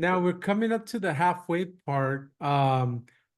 Now we're coming up to the halfway part.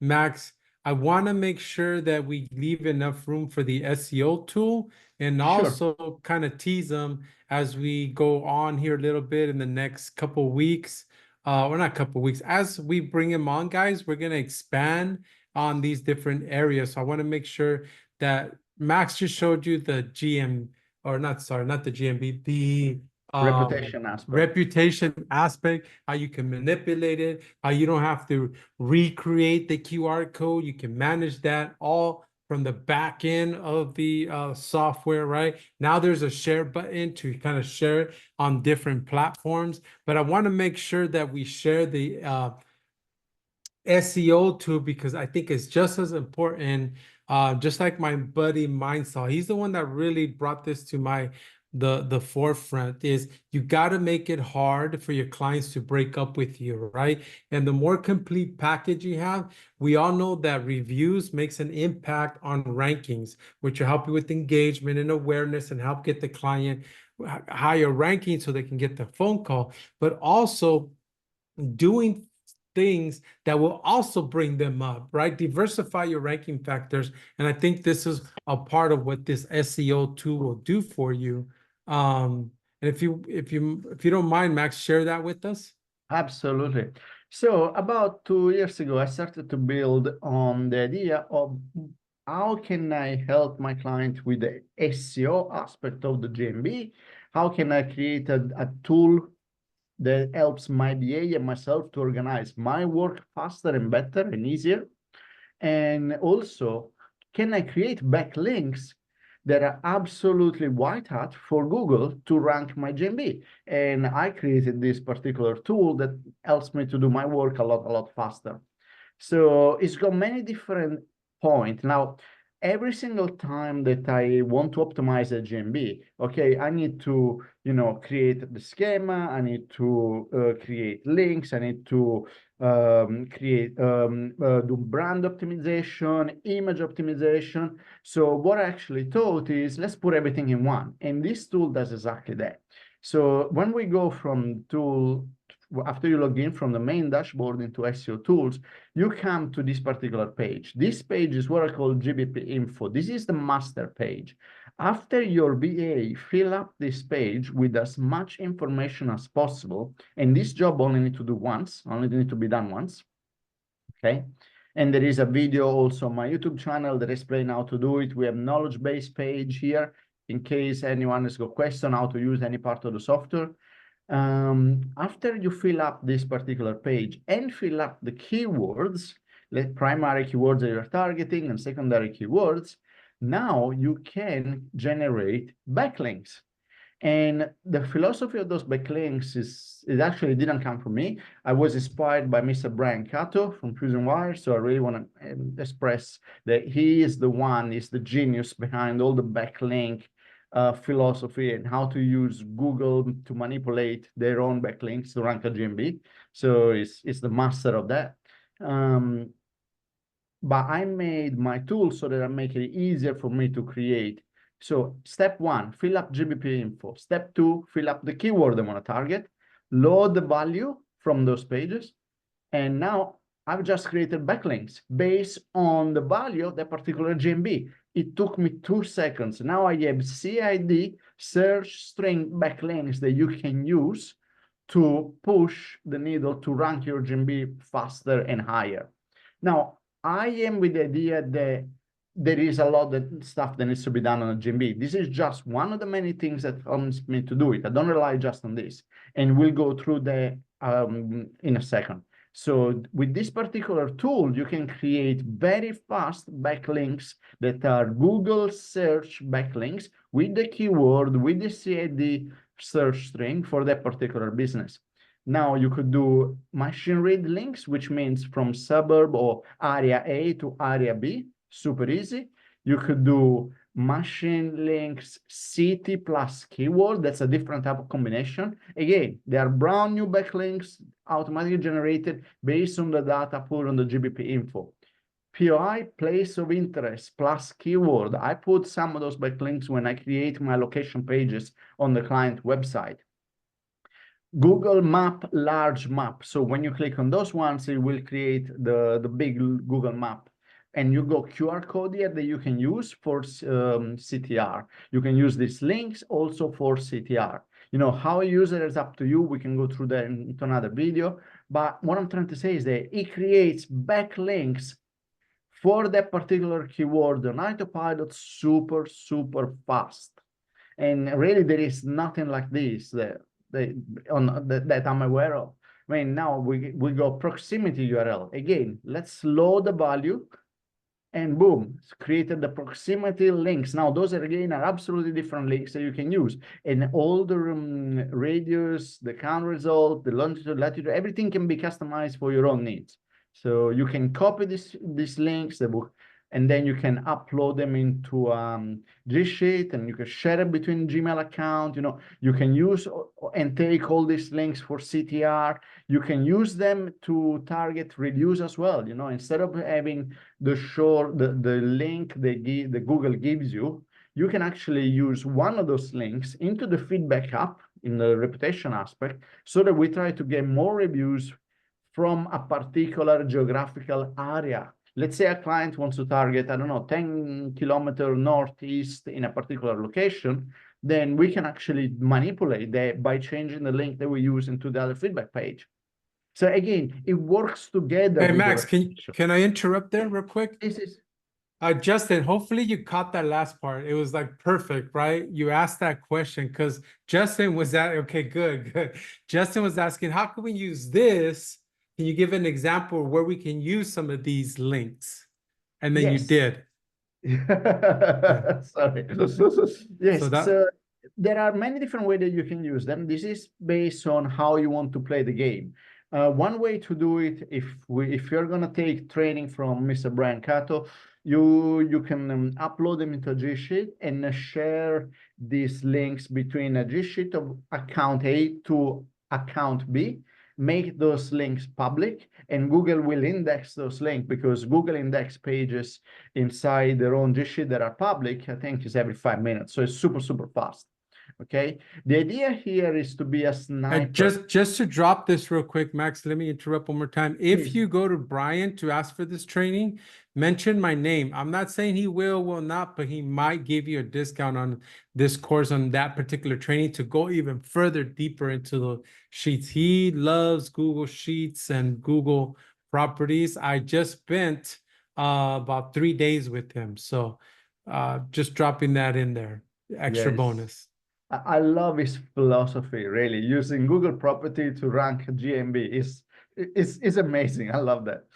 Max, I want to make sure that we leave enough room for the SEO tool and Sure. also kind of tease them as we go on here a little bit in the next couple weeks. Or not couple weeks. As we bring them on, guys, we're gonna expand on these different areas. So I want to make sure that Max just showed you the GM, or not, sorry, not the GMB, the Reputation aspect. reputation aspect, how you can manipulate it, how you don't have to recreate the QR code. You can manage that all from the back end of the software, right? Now there's a share button to kind of share it on different platforms. But I want to make sure that we share the SEO too, because I think it's just as important. Just like my buddy Mindsaw, he's the one that really brought this to the forefront. Is you got to make it hard for your clients to break up with you, right? And the more complete package you have, we all know that reviews makes an impact on rankings, which will help you with engagement and awareness and help get the client higher ranking so they can get the phone call, but also doing things that will also bring them up, right? Diversify your ranking factors. And I think this is a part of what this SEO tool will do for you. And if you don't mind, Max, share that with us. Absolutely. So about 2 years ago, I started to build on the idea of how can I help my client with the SEO aspect of the GMB? How can I create a tool that helps my BA and myself to organize my work faster and better and easier? And also, can I create backlinks that are absolutely white hat for Google to rank my GMB? And I created this particular tool that helps me to do my work a lot faster. So it's got many different points. Now, every single time that I want to optimize a GMB, okay, I need to, create the schema. I need to create links. I need to do brand optimization, image optimization. So what I actually thought is, let's put everything in one. And this tool does exactly that. So when we go from tool, after you log in from the main dashboard into SEO tools, you come to this particular page. This page is what I call GBP info. This is the master page. After your BA fill up this page with as much information as possible, and this job only need to do once, only need to be done once, okay? And there is a video also on my YouTube channel that explains how to do it. We have knowledge base page here in case anyone has got question how to use any part of the software. After you fill up this particular page and fill up the keywords, like primary keywords that you're targeting and secondary keywords, now you can generate backlinks. And the philosophy of those backlinks it actually didn't come from me. I was inspired by Mr. Brian Cato from Fusion Wire. So I really want to express that he is the one, is the genius behind all the backlink philosophy and how to use Google to manipulate their own backlinks to rank a GMB. So it's the master of that. But I made my tool so that I make it easier for me to create. So step one, fill up GBP info. Step two, fill up the keyword I want to target, load the value from those pages. And now I've just created backlinks based on the value of that particular GMB. It took me 2 seconds. Now I have CID, search string backlinks that you can use to push the needle to rank your GMB faster and higher. Now, I am with the idea that there is a lot of stuff that needs to be done on a GMB. This is just one of the many things that helps me to do it. I don't rely just on this. And we'll go through that in a second. So with this particular tool, you can create very fast backlinks that are Google search backlinks with the keyword, with the CID search string for that particular business. Now you could do machine read links, which means from suburb or area A to area B, super easy. You could do machine links city plus keyword. That's a different type of combination. Again, they are brand new backlinks automatically generated based on the data put on the GBP info. POI, place of interest plus keyword. I put some of those backlinks when I create my location pages on the client website. Google Map, large map. So when you click on those ones, it will create the big Google Map. And you go QR code here that you can use for CTR. You can use these links also for CTR. You know, how you use it is up to you. We can go through that into another video. But what I'm trying to say is that it creates backlinks for that particular keyword on Autopilot super, super fast. And really, there is nothing like this that I'm aware of. I mean, now we go proximity URL. Again, let's load the value, and boom, it's created the proximity links. Now, those are again are absolutely different links that you can use. And all the radius, the count result, the longitude, latitude, everything can be customized for your own needs. So you can copy these links, the book, and then you can upload them into G Sheet, and you can share it between Gmail account. You know, you can use and take all these links for CTR. You can use them to target reviews as well. You know, instead of having the link the Google gives you, you can actually use one of those links into the feedback app in the reputation aspect, so that we try to get more reviews from a particular geographical area. Let's say a client wants to target, I don't know, 10 kilometers northeast in a particular location, then we can actually manipulate that by changing the link that we use into the other feedback page. So again, it works together. Hey, Max, can I interrupt there real quick? This is Justin, hopefully you caught that last part. It was like perfect, right? You asked that question because Justin was okay, good. Justin was asking, how can we use this? Can you give an example where we can use some of these links? And then you yes. did. Sorry. Yes. So So there are many different ways that you can use them. This is based on how you want to play the game. One way to do it, if you're gonna take training from Mr. Brian Cato, you can upload them into a G Sheet and share these links between a G Sheet of account A to account B. Make those links public, and Google will index those links, because Google index pages inside their own G Sheet that are public, I think is every 5 minutes. So it's super, super fast. Okay. The idea here is to be a sniper. And just to drop this real quick, Max, let me interrupt one more time. If you go to Brian to ask for this training, mention my name. I'm not saying he will not, but he might give you a discount on this course on that particular training to go even further deeper into the sheets. He loves Google Sheets and Google properties. I just spent about 3 days with him. So just dropping that in there, extra bonus. I love his philosophy, really. Using Google property to rank GMB is amazing. I love that.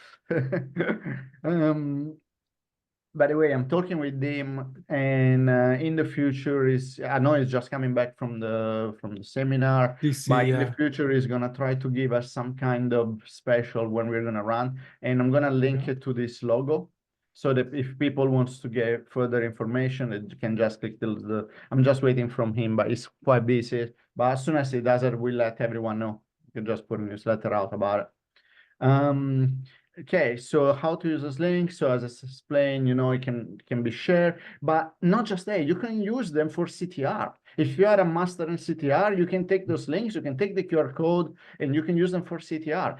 By the way, I'm talking with him, and in the future I know he's just coming back from the seminar. DC, but in the future he's gonna try to give us some kind of special when we're gonna run, and I'm gonna link it to this logo, so that if people wants to get further information, it can just click I'm just waiting from him, but he's quite busy. But as soon as he does it, we'll let everyone know. You can just put a newsletter out about it. Okay, so how to use this link. So as I explained, you know, it can be shared, but not just that, you can use them for CTR. If you are a master in CTR, you can take those links, you can take the QR code, and you can use them for CTR.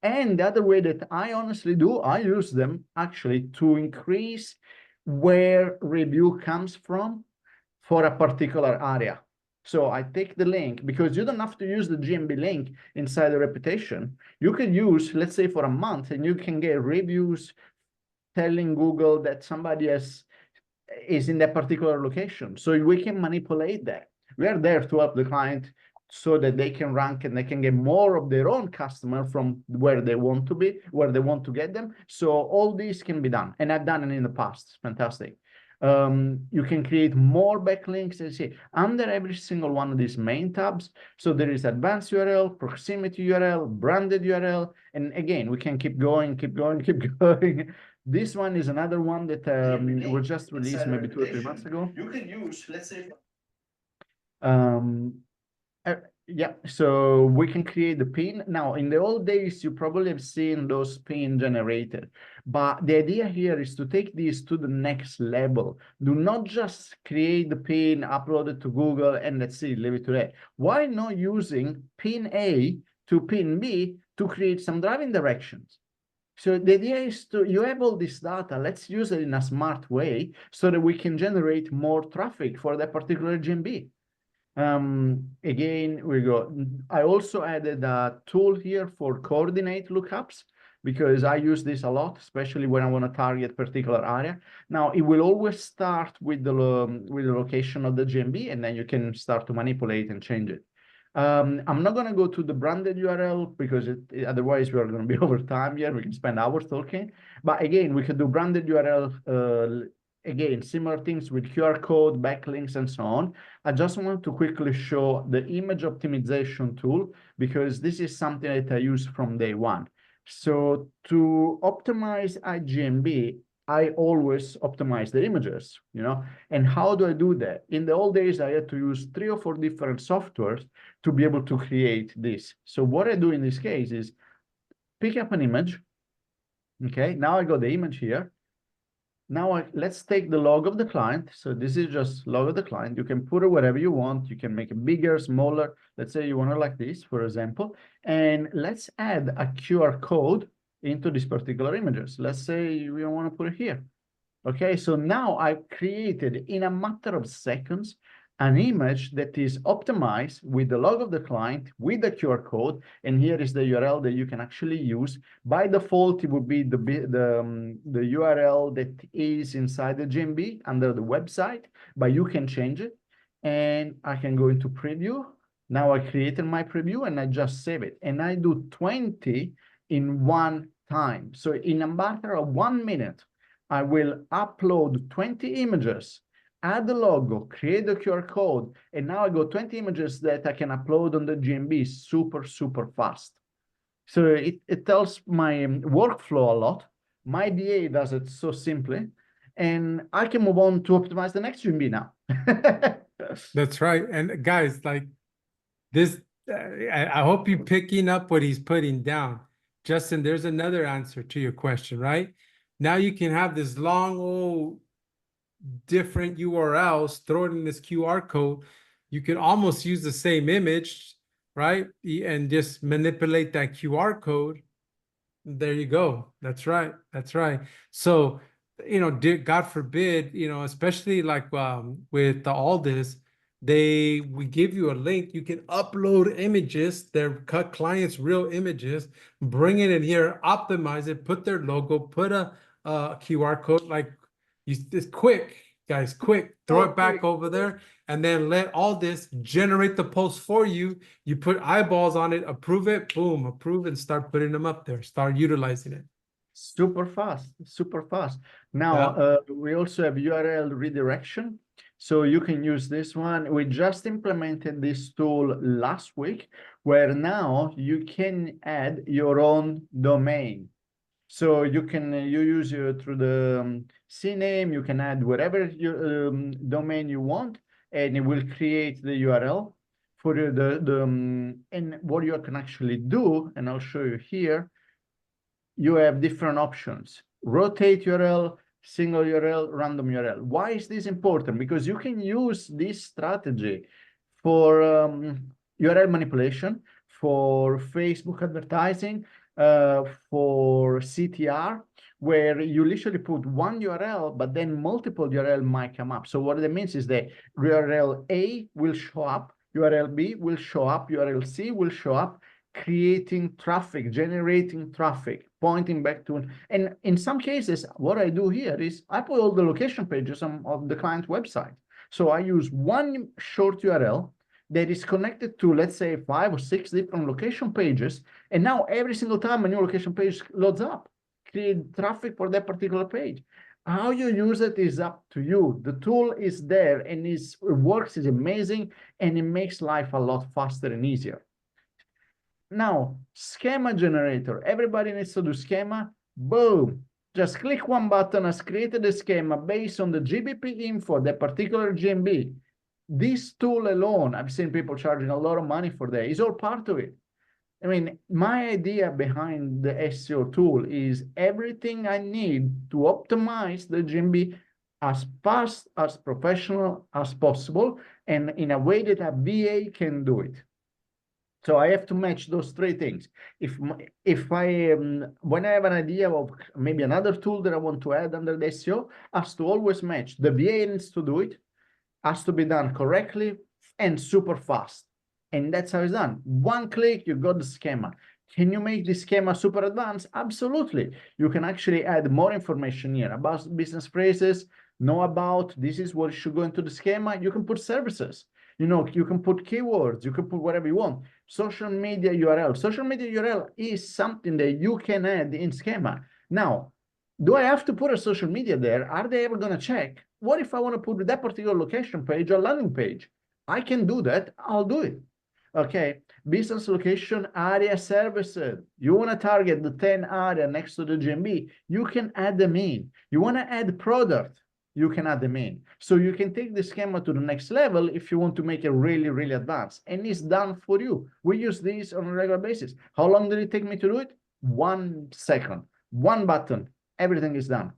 And the other way that I honestly do, I use them actually to increase where review comes from for a particular area. So I take the link, because you don't have to use the GMB link inside the reputation. You can use, let's say, for a month, and you can get reviews telling Google that somebody is in that particular location. So we can manipulate that. We are there to help the client so that they can rank and they can get more of their own customer from where they want to be, where they want to get them. So all this can be done. And I've done it in the past. It's fantastic. You can create more backlinks, and see under every single one of these main tabs. So there is advanced URL, proximity URL, branded URL, and again, we can keep going. This one is another one that was just released maybe 2 or 3 months ago. You can use, let's say, Yeah, so we can create the pin. Now, in the old days, you probably have seen those pin generated, but the idea here is to take this to the next level. Do not just create the pin, upload it to Google, and let's see, leave it to that. Why not using pin A to pin B to create some driving directions? So the idea is to, you have all this data, let's use it in a smart way so that we can generate more traffic for that particular GMB. Again, I also added a tool here for coordinate lookups because I use this a lot, especially when I want to target particular area. Now, it will always start with the location of the GMB, and then you can start to manipulate and change it. I'm not going to go to the branded URL because otherwise we are going to be over time here. We can spend hours talking. But again, we can do branded URL, again, similar things with QR code, backlinks, and so on. I just want to quickly show the image optimization tool because this is something that I use from day one. So to optimize IGMB, I always optimize the images, you know. And how do I do that? In the old days, I had to use 3 or 4 different softwares to be able to create this. So what I do in this case is pick up an image. Okay, now I got the image here. Now let's take the log of the client. So this is just log of the client. You can put it wherever you want. You can make it bigger, smaller. Let's say you want it like this, for example. And let's add a QR code into these particular images. Let's say we want to put it here. Okay, so now I've created in a matter of seconds an image that is optimized with the log of the client, with the QR code, and here is the URL that you can actually use. By default, it would be the URL that is inside the GMB under the website, but you can change it. And I can go into preview. Now I created my preview and I just save it. And I do 20 in one time. So in a matter of 1 minute, I will upload 20 images, add the logo, create the QR code, and now I got 20 images that I can upload on the GMB super, super fast. So it tells my workflow a lot. My DA does it so simply, and I can move on to optimize the next GMB now. That's right. And guys, like this, I hope you're picking up what he's putting down. Justin, there's another answer to your question, right? Now you can have this long old different URLs, throw it in this QR code. You can almost use the same image, right? And just manipulate that QR code. There you go. That's right. That's right. So, you know, God forbid, you know, especially like with all this, we give you a link. You can upload images, their clients' real images, bring it in here, optimize it, put their logo, put a QR code. Like, it's quick, guys, quick. Throw it back over there, and then let all this generate the post for you. You put eyeballs on it, approve it, boom, approve, and start putting them up there. Start utilizing it. Super fast, super fast. Now, we also have URL redirection. So you can use this one. We just implemented this tool last week, where now you can add your own domain. So you can you use through the CNAME, you can add whatever your domain you want, and it will create the URL for and what you can actually do, and I'll show you here. You have different options: rotate URL, single URL, random URL. Why is this important? Because you can use this strategy for URL manipulation, for Facebook advertising, for CTR, where you literally put one URL, but then multiple URL might come up. So what that means is that URL A will show up, URL B will show up, URL C will show up, creating traffic, generating traffic, pointing back to, and in some cases, what I do here is I put all the location pages of the client website. So I use one short URL that is connected to, let's say, 5 or 6 different location pages. And now every single time a new location page loads up, create traffic for that particular page. How you use it is up to you. The tool is there and it works, is amazing, and it makes life a lot faster and easier. Now, schema generator. Everybody needs to do schema. Boom. Just click one button, has created a schema based on the GBP info, that particular GMB. This tool alone, I've seen people charging a lot of money for that. It's all part of it. I mean, my idea behind the SEO tool is everything I need to optimize the GMB as fast, as professional as possible, and in a way that a VA can do it. So I have to match those three things. If I when I have an idea of maybe another tool that I want to add under the SEO, has to always match. The VA needs to do it, has to be done correctly and super fast. And that's how it's done. One click, you got the schema. Can you make the schema super advanced? Absolutely. You can actually add more information here about business phrases, know about, this is what should go into the schema. You can put services. You know, you can put keywords, you can put whatever you want. Social media URL. Social media URL is something that you can add in schema. Now, do I have to put a social media there? Are they ever going to check? What if I want to put that particular location page or landing page? I can do that. I'll do it. Okay. Business location area services. You want to target the 10 area next to the GMB. You can add them in. You want to add product. You can add them in. So you can take the schema to the next level if you want to make it really, really advanced. And it's done for you. We use this on a regular basis. How long did it take me to do it? 1 second. One button. Everything is done.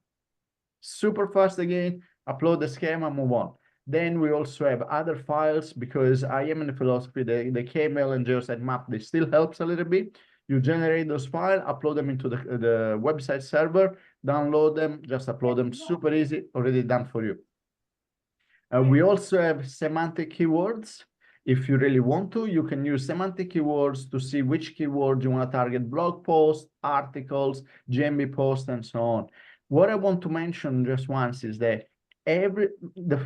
Super fast again. Upload the schema, move on. Then we also have other files because I am in the philosophy, the KML and geosite map, this still helps a little bit. You generate those files, upload them into the website server, download them, just upload them, super easy, already done for you. We also have semantic keywords. If you really want to, you can use semantic keywords to see which keywords you want to target, blog posts, articles, GMB posts, and so on. What I want to mention just once is that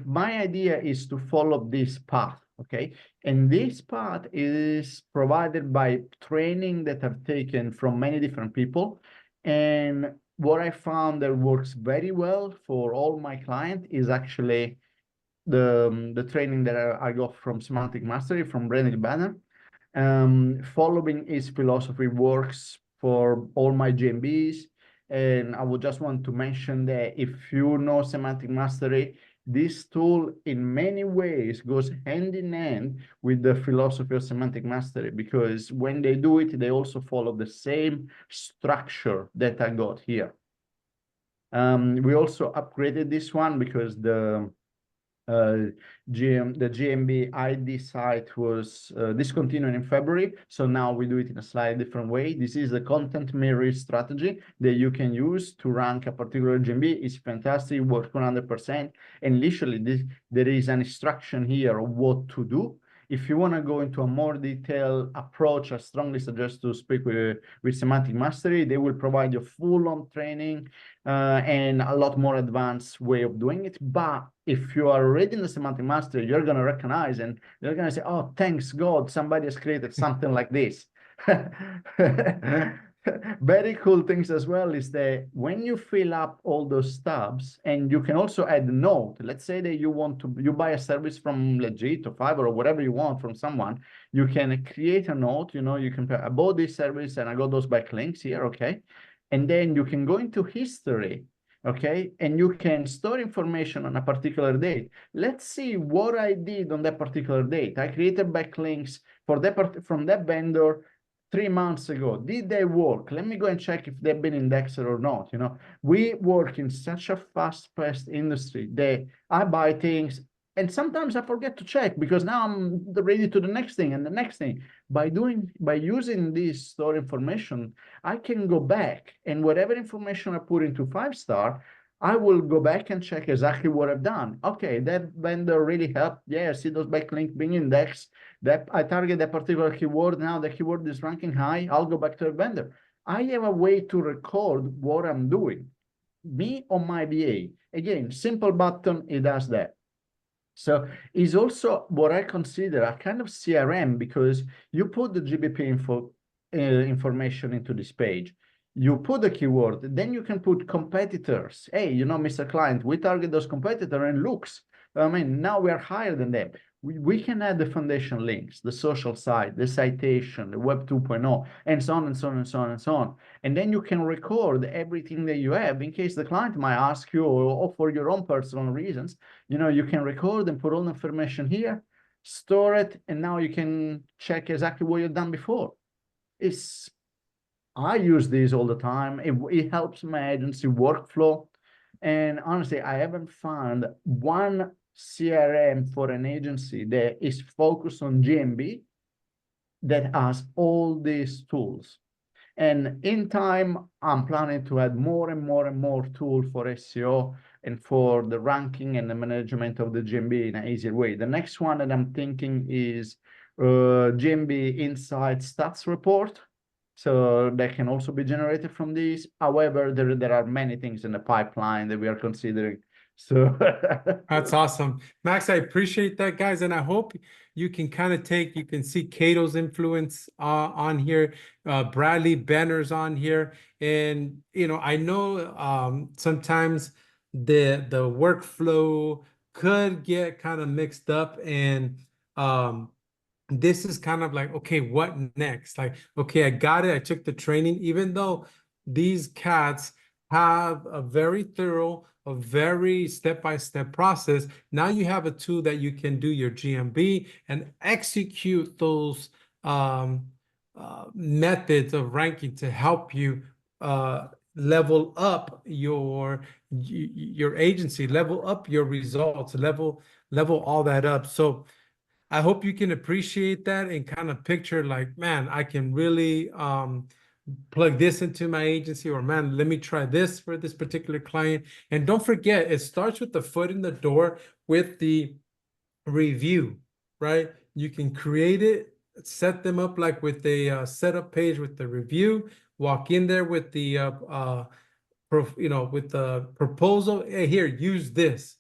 my idea is to follow this path, okay? And this path is provided by training that I've taken from many different people. And what I found that works very well for all my clients is actually the training that I got from Semantic Mastery from Brendan Banner. Following his philosophy works for all my GMBs. And I would just want to mention that if you know Semantic Mastery, this tool in many ways goes hand in hand with the philosophy of Semantic Mastery, because when they do it, they also follow the same structure that I got here. We also upgraded this one because the GMB ID site was discontinued in February. So now we do it in a slightly different way. This is the content mirror strategy that you can use to rank a particular GMB. It's fantastic, works 100%. And literally there is an instruction here of what to do. If you want to go into a more detailed approach, I strongly suggest to speak with Semantic Mastery. They will provide you full-on training and a lot more advanced way of doing it. But if you are already in the Semantic Mastery, you're going to recognize and you're going to say, oh, thanks God, somebody has created something like this. Very cool things as well is that when you fill up all those tabs, and you can also add a note. Let's say that you buy a service from Legit or Fiverr or whatever you want from someone, you can create a note, you know, you can put, I bought this service and I got those backlinks here, okay? And then you can go into history, okay? And you can store information on a particular date. Let's see what I did on that particular date. I created backlinks for that from that vendor 3 months ago. Did they work? Let me go and check if they've been indexed or not. You know, we work in such a fast-paced industry that I buy things and sometimes I forget to check because now I'm ready to the next thing and the next thing. By using this store information, I can go back and whatever information I put into 5-star, I will go back and check exactly what I've done. Okay, that vendor really helped. Yeah, I see those backlinks being indexed. That I target that particular keyword. Now the keyword is ranking high. I'll go back to the vendor. I have a way to record what I'm doing. Me on my VA. Again, simple button, it does that. So it's also what I consider a kind of CRM because you put the GBP information into this page. You put the keyword, then you can put competitors. Hey, you know, Mr. Client, we target those competitors and looks. I mean, now we are higher than them. we can add the foundation links, the social side, the citation, the web 2.0, and so on and so on and so on and so on. And then you can record everything that you have in case the client might ask you, or for your own personal reasons, you can record and put all the information here, store it, and now you can check exactly what you've done before. I use these all the time. It helps my agency workflow. And honestly, I haven't found one CRM for an agency that is focused on GMB that has all these tools. And in time, I'm planning to add more and more and more tools for SEO and for the ranking and the management of the GMB in an easier way. The next one that I'm thinking is GMB Insight Stats Report. So that can also be generated from these. However, there are many things in the pipeline that we are considering. So That's awesome. Max, I appreciate that, guys. And I hope you can kind of you can see Cato's influence on here, Bradley Benner's on here. And, I know sometimes the workflow could get kind of mixed up, and this is kind of like, okay, what next? Like, okay, I got it. I took the training, even though these cats have a very thorough, a very step-by-step process. Now you have a tool that you can do your GMB and execute those methods of ranking to help you level up your agency, level up your results, level all that up. So I hope you can appreciate that and kind of picture like, man, I can really plug this into my agency, or man, let me try this for this particular client. And don't forget, it starts with the foot in the door with the review, right? You can create it, set them up like with a setup page with the review, walk in there with the with the proposal. Hey, here, use this.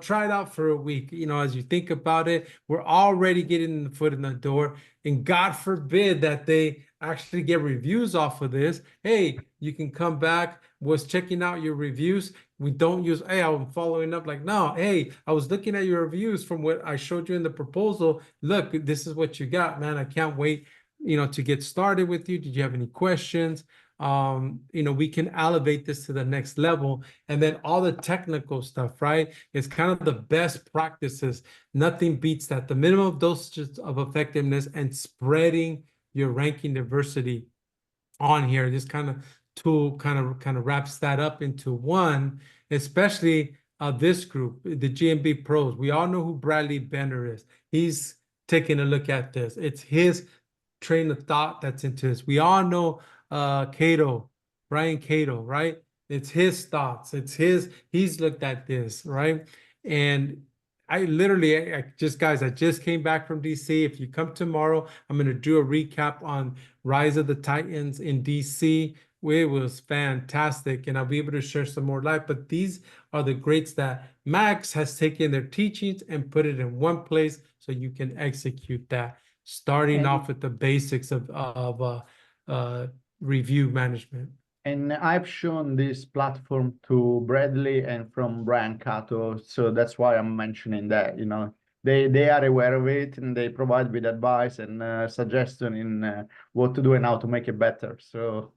Try it out for a week. As you think about it, we're already getting the foot in the door. And God forbid that they actually get reviews off of this. Hey, you can come back, was checking out your reviews. We don't use, hey, I'm following up like, no, hey, I was looking at your reviews from what I showed you in the proposal. Look, this is what you got, man. I can't wait, to get started with you. Did you have any questions? We can elevate this to the next level. And then all the technical stuff, right? It's kind of the best practices. Nothing beats that. The minimum dosages of effectiveness and spreading your ranking diversity on here. This kind of tool kind of wraps that up into one, especially this group, the GMB pros. We all know who Bradley Benner is. He's taking a look at this. It's his train of thought that's into this. We all know Cato, Brian Cato, right? It's his thoughts. He's looked at this, right? And I literally, guys, I just came back from DC. If you come tomorrow, I'm going to do a recap on Rise of the Titans in DC. It was fantastic, and I'll be able to share some more light. But these are the greats that Max has taken their teachings and put it in one place so you can execute that, starting off with the basics of review management. And I've shown this platform to Bradley and from Brian Cato, so that's why I'm mentioning that. They are aware of it, and they provide with advice and suggestion in what to do and how to make it better. So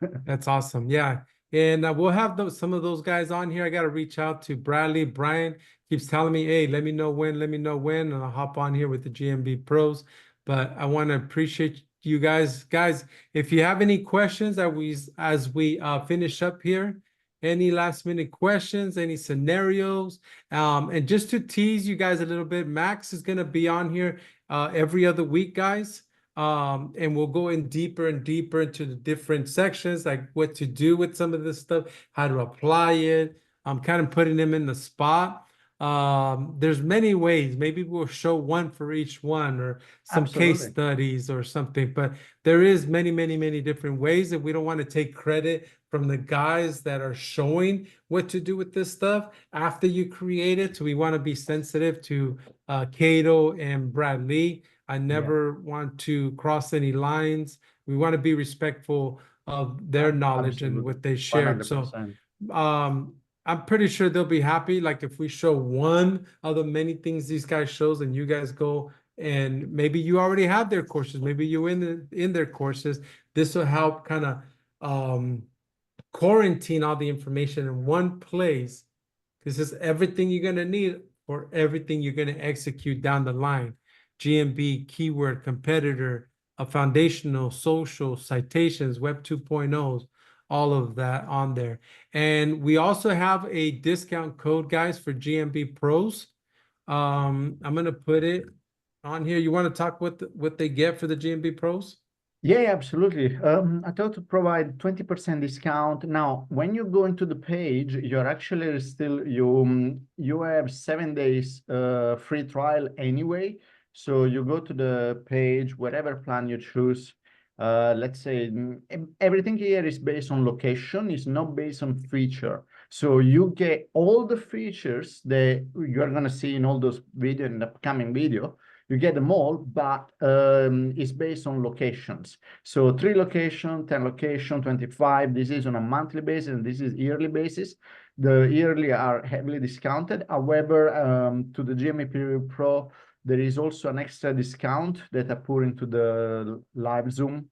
that's awesome. Yeah. And we'll have some of those guys on here. I got to reach out to Bradley. Brian keeps telling me, hey, let me know when, and I'll hop on here with the GMB pros. But I want to appreciate you guys. Guys, if you have any questions as we finish up here, any last minute questions, any scenarios, and just to tease you guys a little bit, Max is going to be on here every other week, guys. And we'll go in deeper and deeper into the different sections, like what to do with some of this stuff, how to apply it. I'm kind of putting them in the spot. There's many ways. Maybe we'll show one for each one, or some case studies or something, but there is many, many, many different ways, and we don't want to take credit from the guys that are showing what to do with this stuff after you create it. So we want to be sensitive to Cato and Bradley. I never want to cross any lines. We want to be respectful of their knowledge and what they shared. 100%. So I'm pretty sure they'll be happy. Like if we show one of the many things these guys shows and you guys go and maybe you already have their courses, maybe you in their courses, this will help kind of quarantine all the information in one place. This is everything you're gonna need for everything you're gonna execute down the line. GMB, keyword, competitor, a foundational, social, citations, Web 2.0s, all of that on there. And we also have a discount code, guys, for GMB Pros. I'm gonna put it on here. You want to talk what they get for the GMB Pros? Yeah, absolutely. I thought to provide 20% discount. Now, when you go into the page, you're actually still you have 7 days free trial anyway. So you go to the page, whatever plan you choose. Let's say everything here is based on location, it's not based on feature. So you get all the features that you're gonna see in all those video in the upcoming video. You get them all, but it's based on locations. So 3 location, 10 location, 25. This is on a monthly basis, and this is yearly basis. The yearly are heavily discounted. However, to the GMB Pro, there is also an extra discount that I put into the live Zoom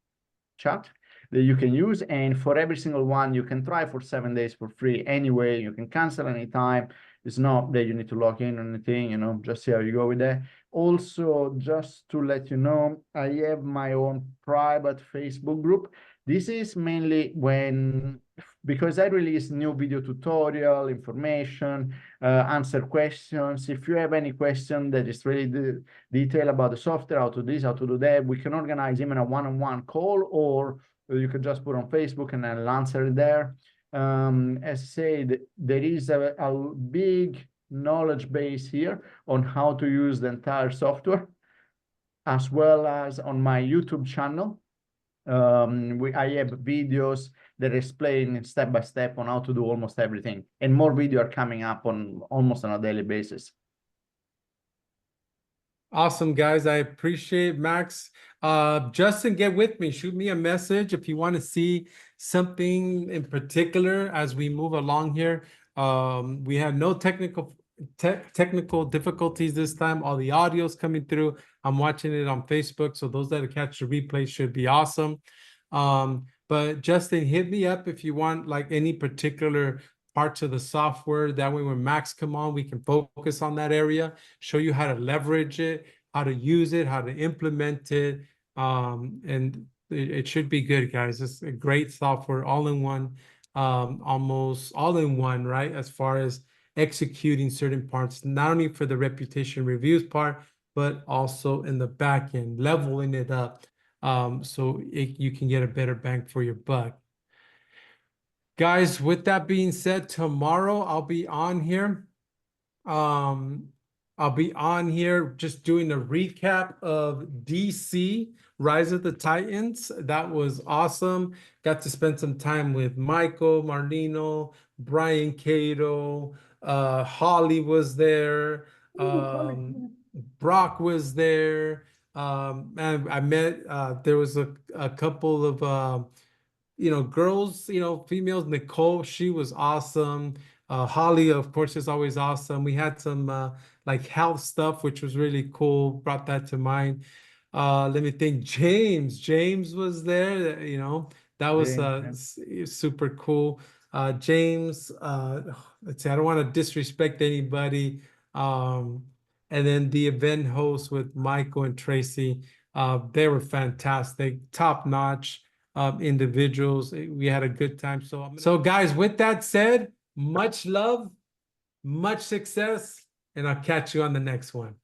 chat that you can use. And for every single one, you can try for 7 days for free anyway. You can cancel anytime. It's not that you need to log in or anything, you know, just see how you go with that. Also, just to let you know, I have my own private Facebook group. This is mainly because I release new video tutorial, information, answer questions. If you have any question that is really detailed about the software, how to do this, how to do that, we can organize even a one-on-one call, or you could just put on Facebook and I'll answer it there. As I said, there is a big knowledge base here on how to use the entire software, as well as on my YouTube channel. I have videos that explain step by step on how to do almost everything, and more videos are coming up on almost on a daily basis. Awesome, guys. I appreciate Max. Justin, get with me. Shoot me a message if you want to see something in particular as we move along here. We had no technical difficulties this time. All the audio's coming through. I'm watching it on Facebook, so those that catch the replay should be awesome. But Justin, hit me up if you want like any particular parts of the software. That way when Max come on, we can focus on that area, show you how to leverage it, how to use it, how to implement it. And it should be good, guys. It's a great software, all in one, almost all in one, right? As far as executing certain parts, not only for the reputation reviews part, but also in the back end, leveling it up, so you can get a better bang for your buck. Guys, with that being said, tomorrow I'll be on here. I'll be on here just doing a recap of DC, Rise of the Titans. That was awesome. Got to spend some time with Michael, Marlino, Brian Cato, Holly was there, Brock was there. And I met, there was a couple of, girls, females. Nicole, she was awesome. Holly, of course, is always awesome. We had some like health stuff, which was really cool. Brought that to mind. Let me think. James was there. That was super cool. James, let's see. I don't want to disrespect anybody. And then the event host with Michael and Tracy. They were fantastic, top notch individuals. We had a good time. So guys, with that said, much love, much success, and I'll catch you on the next one.